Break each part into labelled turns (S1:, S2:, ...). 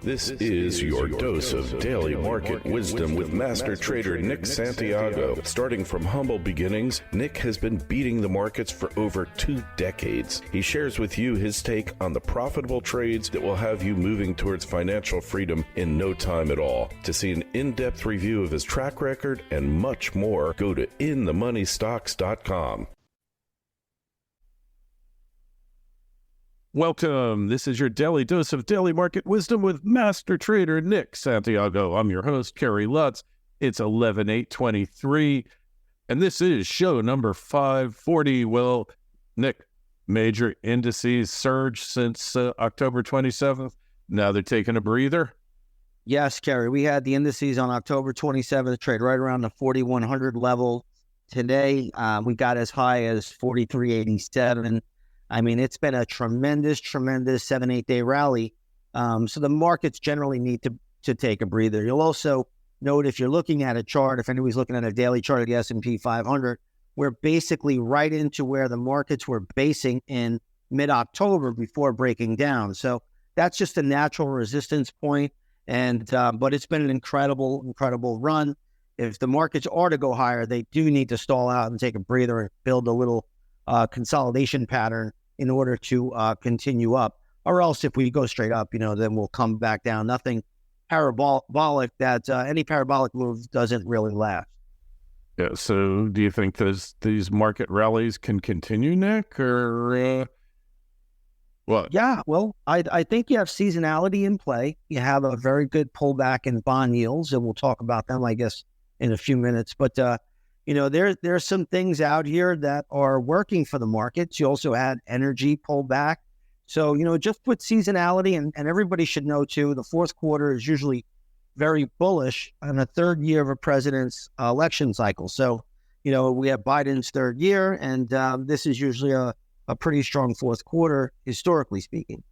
S1: This is your dose of daily market wisdom with master trader Nick Santiago. Starting from humble beginnings, Nick has been beating the markets for over 2 decades. He shares with you his take on the profitable trades that will have you moving towards financial freedom in no time at all. To see an in-depth review of his track record and much more, go to inthemoneystocks.com.
S2: Welcome. This is your daily dose of daily market wisdom with master trader Nick Santiago. I'm your host, Kerry Lutz. It's 11/8/23, and this is show number 540. Well, Nick, major indices surged since October 27th. Now they're taking a breather.
S3: Yes, Kerry. We had the indices on October 27th trade right around the 4,100 level. Today, we got as high as 43.87. I mean, it's been a tremendous 7-8 day rally. So the markets generally need to take a breather. You'll also note, if you're looking at a chart, if anybody's looking at a daily chart of the S&P 500, we're basically right into where the markets were basing in mid-October before breaking down. So that's just a natural resistance point. And but it's been an incredible run. If the markets are to go higher, they do need to stall out and take a breather and build a little consolidation pattern in order to continue up, or else if we go straight up, then we'll come back down. Nothing parabolic. That any parabolic move doesn't really last.
S2: Yeah. So, do you think these market rallies can continue, Nick, or what?
S3: Yeah. Well, I think you have seasonality in play. You have a very good pullback in bond yields, and we'll talk about them, I guess, in a few minutes. But there's some things out here that are working for the markets. You also had energy pullback. So, just with seasonality, and everybody should know too, the fourth quarter is usually very bullish on the third year of a president's election cycle. So, we have Biden's third year, and this is usually a pretty strong fourth quarter, historically speaking.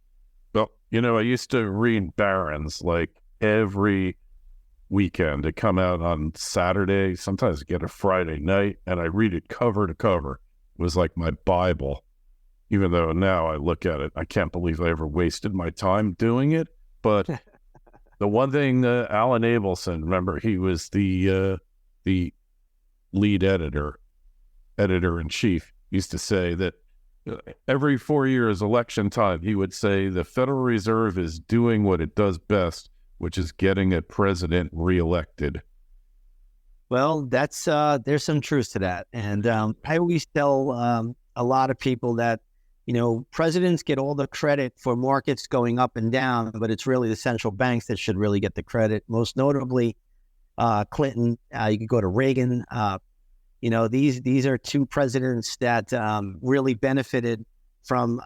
S2: Well, I used to read Barron's like every weekend. To come out on Saturday, sometimes get a Friday night, and I read it cover to cover. It was like my Bible, even though now I look at it, I can't believe I ever wasted my time doing it. But the one thing, Alan Abelson, remember, he was the lead editor-in-chief, used to say that every 4 years election time, he would say the Federal Reserve is doing what it does best, which is getting a president reelected.
S3: Well, that's there's some truth to that. And I always tell a lot of people that, presidents get all the credit for markets going up and down, but it's really the central banks that should really get the credit. Most notably, Clinton. You could go to Reagan. These are two presidents that really benefited from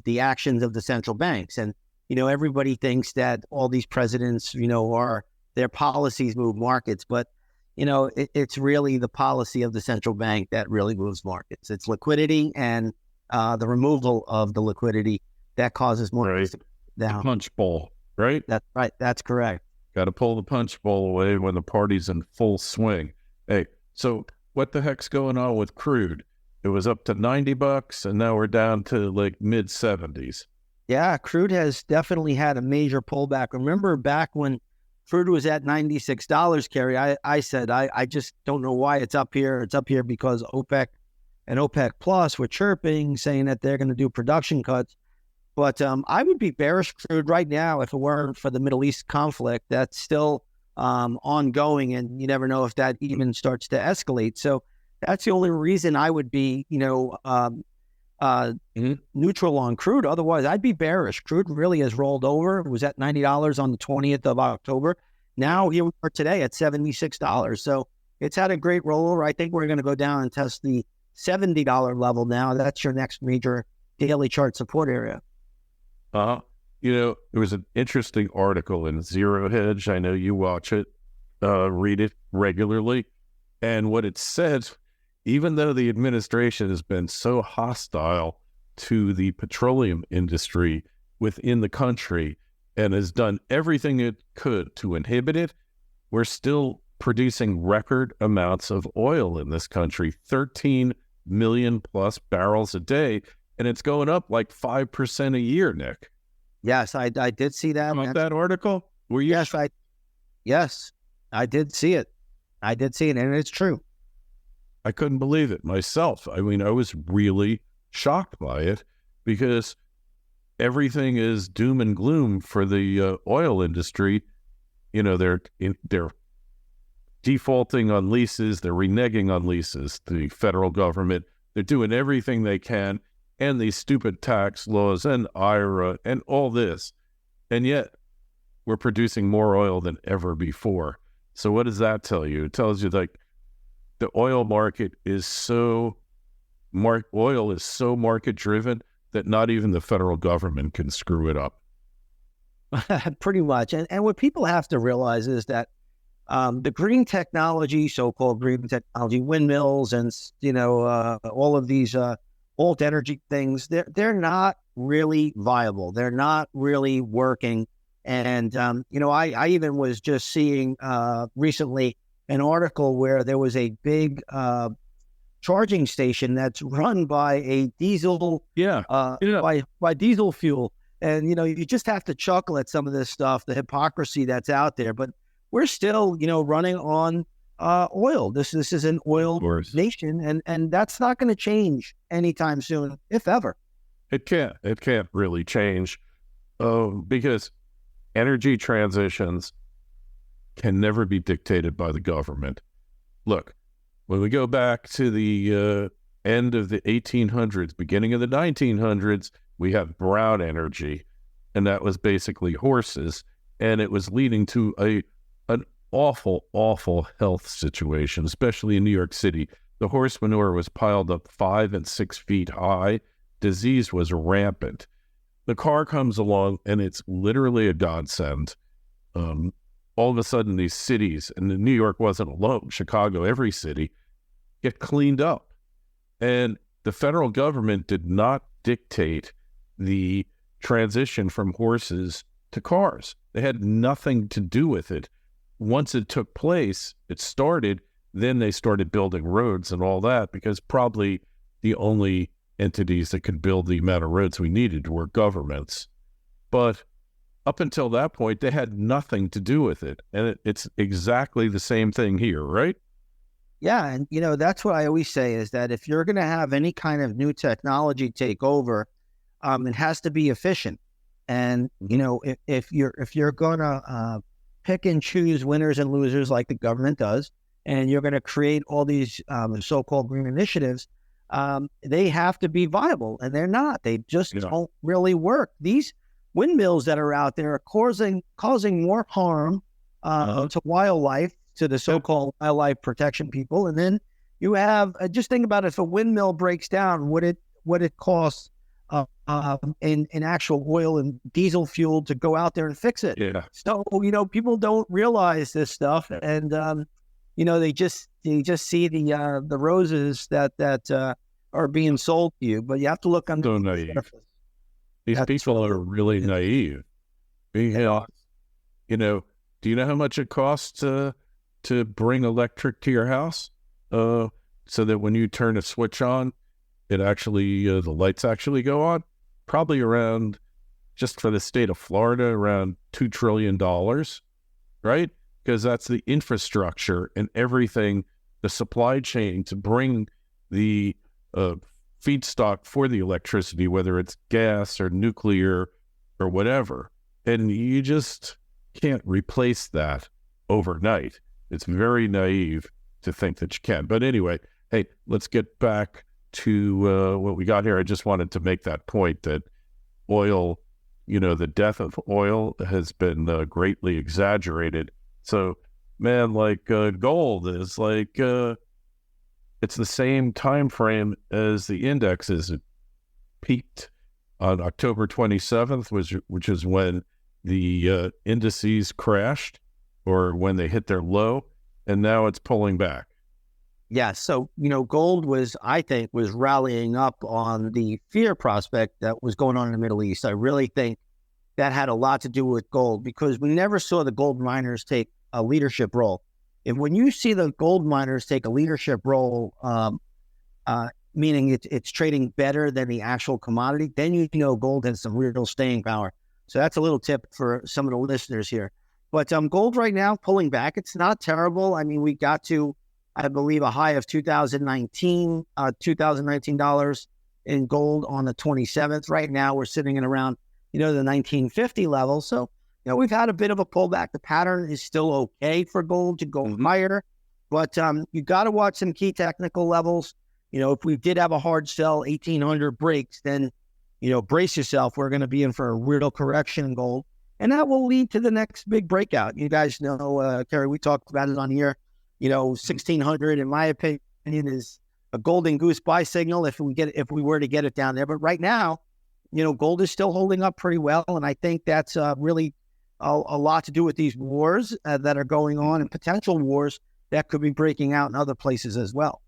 S3: the actions of the central banks. And everybody thinks that all these presidents, their policies move markets, but, it's really the policy of the central bank that really moves markets. It's liquidity and the removal of the liquidity that causes markets to go down.
S2: Punch bowl, right?
S3: That's right. That's correct.
S2: Got to pull the punch bowl away when the party's in full swing. Hey, so what the heck's going on with crude? It was up to $90, and now we're down to like mid-70s.
S3: Yeah, crude has definitely had a major pullback. Remember back when crude was at $96, Kerry, I said, I just don't know why it's up here. It's up here because OPEC and OPEC Plus were chirping, saying that they're going to do production cuts. But I would be bearish crude right now if it weren't for the Middle East conflict. That's still ongoing, and you never know if that even starts to escalate. So that's the only reason I would be, neutral on crude. Otherwise, I'd be bearish. Crude really has rolled over. It was at $90 on the 20th of October. Now here we are today at $76. So it's had a great rollover. I think we're going to go down and test the $70 level now. That's your next major daily chart support area.
S2: There was an interesting article in Zero Hedge. I know you watch it, read it regularly. And what it said, even though the administration has been so hostile to the petroleum industry within the country and has done everything it could to inhibit it, we're still producing record amounts of oil in this country, 13 million plus barrels a day, and it's going up like 5% a year, Nick.
S3: Yes, I did see that.
S2: About that article? Were you?
S3: Yes, I did see it. I did see it, and it's true.
S2: I couldn't believe it myself. I mean, I was really shocked by it because everything is doom and gloom for the oil industry. You know, they're defaulting on leases, they're reneging on leases. The federal government, they're doing everything they can, and these stupid tax laws and IRA and all this, and yet we're producing more oil than ever before. So what does that tell you? It tells you like the oil market is so market driven that not even the federal government can screw it up.
S3: Pretty much. And what people have to realize is that the green technology, so-called green technology, windmills and, all of these alt energy things, they're not really viable. They're not really working. And, I even was just seeing recently an article where there was a big charging station that's run by a diesel, by diesel fuel. And, you just have to chuckle at some of this stuff, the hypocrisy that's out there. But we're still, running on oil. This is an oil nation, and that's not going to change anytime soon, if ever.
S2: It can't really change because energy transitions can never be dictated by the government. Look, when we go back to the end of the 1800s, beginning of the 1900s, we have brown energy, and that was basically horses, and it was leading to an awful health situation, especially in New York City. The horse manure was piled up 5 and 6 feet high. Disease was rampant. The car comes along, and it's literally a godsend. All of a sudden, these cities, and New York wasn't alone, Chicago, every city, get cleaned up. And the federal government did not dictate the transition from horses to cars. They had nothing to do with it. Once it took place, it started, then they started building roads and all that, because probably the only entities that could build the amount of roads we needed were governments. But up until that point, they had nothing to do with it. And it's exactly the same thing here, right?
S3: Yeah. And, that's what I always say is that if you're going to have any kind of new technology take over, it has to be efficient. And, if you're going to pick and choose winners and losers like the government does, and you're going to create all these so-called green initiatives, they have to be viable, and they're not. They just don't really work. These windmills that are out there are causing more harm to wildlife, to the so-called wildlife protection people. And then you have, just think about it, if a windmill breaks down, what it costs in actual oil and diesel fuel to go out there and fix it.
S2: Yeah.
S3: So, people don't realize this stuff, and they just see the roses that are being sold to you, but you have to look under
S2: so naive. These people are really naive. Do you know how much it costs to bring electric to your house? So that when you turn a switch on, it actually the lights actually go on? Probably around, just for the state of Florida, around $2 trillion, right? Because that's the infrastructure and everything, the supply chain to bring the feedstock for the electricity, whether it's gas or nuclear or whatever. And you just can't replace that overnight. It's very naive to think that you can. But anyway, hey, let's get back to what we got here. I just wanted to make that point that oil, the death of oil has been greatly exaggerated. So, man, like gold is like, it's the same time frame as the indexes. It peaked on October 27th, which is when the indices crashed, or when they hit their low, and now it's pulling back.
S3: Yeah, so, gold I think was rallying up on the fear prospect that was going on in the Middle East. I really think that had a lot to do with gold, because we never saw the gold miners take a leadership role. And when you see the gold miners take a leadership role, meaning it's trading better than the actual commodity, then gold has some real staying power. So that's a little tip for some of the listeners here. But gold right now pulling back. It's not terrible. I mean, we got to, I believe, a high of $2019 in gold on the 27th. Right now, we're sitting at around, the 1950 level. So, we've had a bit of a pullback. The pattern is still okay for gold to go higher, but you got to watch some key technical levels. If we did have a hard sell, 1800 breaks, then, brace yourself. We're going to be in for a real correction in gold, and that will lead to the next big breakout. You guys know, Kerry, we talked about it on here. 1600, in my opinion, is a golden goose buy signal if we were to get it down there. But right now, gold is still holding up pretty well, and I think that's really a lot to do with these wars that are going on, and potential wars that could be breaking out in other places as well.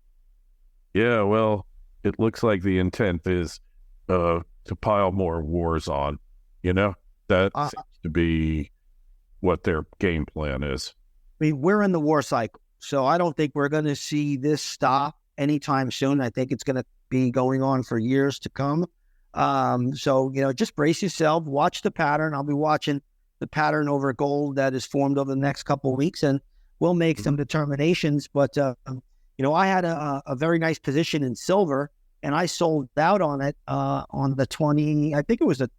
S2: Yeah, well, it looks like the intent is to pile more wars on. That seems to be what their game plan is.
S3: I mean, we're in the war cycle, so I don't think we're going to see this stop anytime soon. I think it's going to be going on for years to come. So, just brace yourself, watch the pattern. I'll be watching the pattern over gold that is formed over the next couple of weeks, and we'll make some determinations. But, I had a very nice position in silver, and I sold out on it on the 20, I think it was the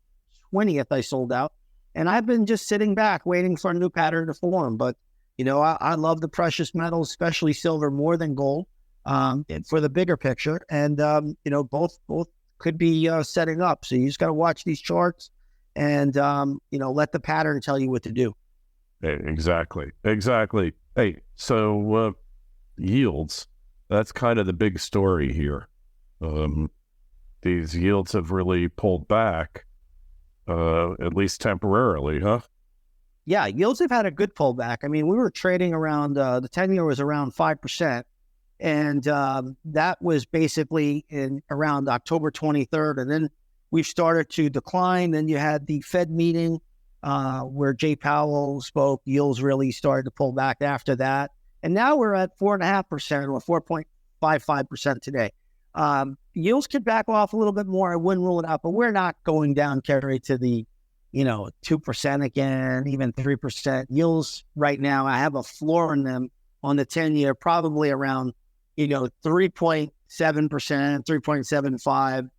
S3: 20th I sold out. And I've been just sitting back waiting for a new pattern to form. But, I love the precious metals, especially silver, more than gold for the bigger picture. And, both could be setting up. So you just got to watch these charts and, let the pattern tell you what to do.
S2: Exactly. Hey, so yields, that's kind of the big story here. These yields have really pulled back, at least temporarily, huh?
S3: Yeah, yields have had a good pullback. I mean, we were trading around, the 10-year was around 5%. And that was basically in around October 23rd. And then we've started to decline. Then you had the Fed meeting where Jay Powell spoke. Yields really started to pull back after that. And now we're at 4.5% or 4.55% today. Yields could back off a little bit more. I wouldn't rule it out, but we're not going down, Kerry, to the 2% again, even 3%. Yields right now, I have a floor in them on the 10-year, probably around 3.7%, 3.75,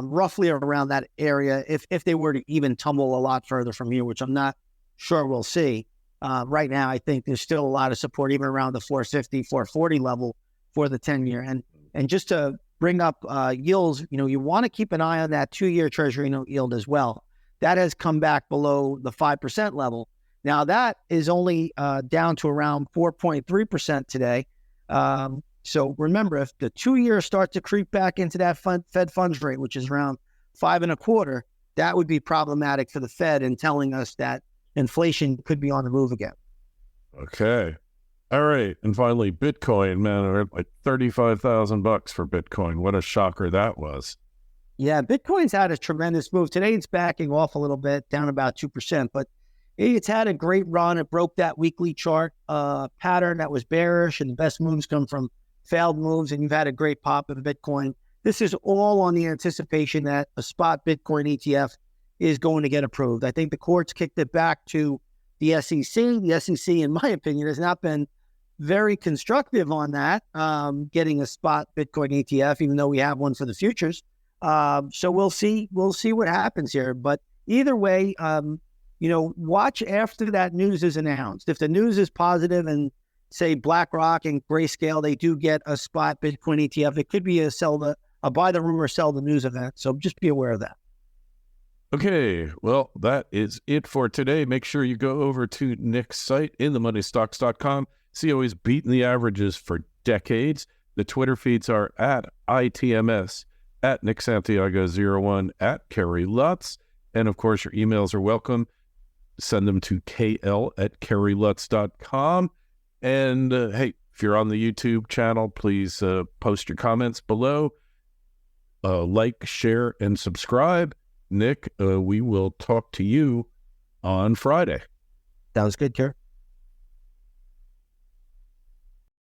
S3: roughly around that area. If they were to even tumble a lot further from here, which I'm not sure we'll see. Right now, I think there's still a lot of support, even around the 450, 440 level for the 10-year. And just to bring up yields, you want to keep an eye on that 2-year Treasury note yield as well. That has come back below the 5% level. Now, that is only down to around 4.3% today. So remember, if the 2-year starts to creep back into that Fed funds rate, which is around 5.25%, that would be problematic for the Fed and telling us that inflation could be on the move again.
S2: Okay. All right. And finally, Bitcoin, man, we're at like $35,000 for Bitcoin. What a shocker that was.
S3: Yeah, Bitcoin's had a tremendous move. Today it's backing off a little bit, down about 2%, but it's had a great run. It broke that weekly chart pattern that was bearish, and the best moves come from failed moves, and you've had a great pop in Bitcoin. This is all on the anticipation that a spot Bitcoin ETF is going to get approved. I think the courts kicked it back to the SEC. The SEC, in my opinion, has not been very constructive on that, getting a spot Bitcoin ETF, even though we have one for the futures. So we'll see what happens here. But either way, watch after that news is announced. If the news is positive and say BlackRock and Grayscale, they do get a spot Bitcoin ETF, it could be a buy the rumor, sell the news event. So just be aware of that.
S2: Okay, well, that is it for today. Make sure you go over to Nick's site, inthemoneystocks.com. See how he's beaten the averages for decades. The Twitter feeds are at ITMS, at Nick Santiago01, at Kerry Lutz. And of course, your emails are welcome. Send them to kl@kerrylutz.com. And hey, if you're on the YouTube channel, please post your comments below. Like, share, and subscribe. Nick, we will talk to you on Friday.
S3: That was good, Kerr.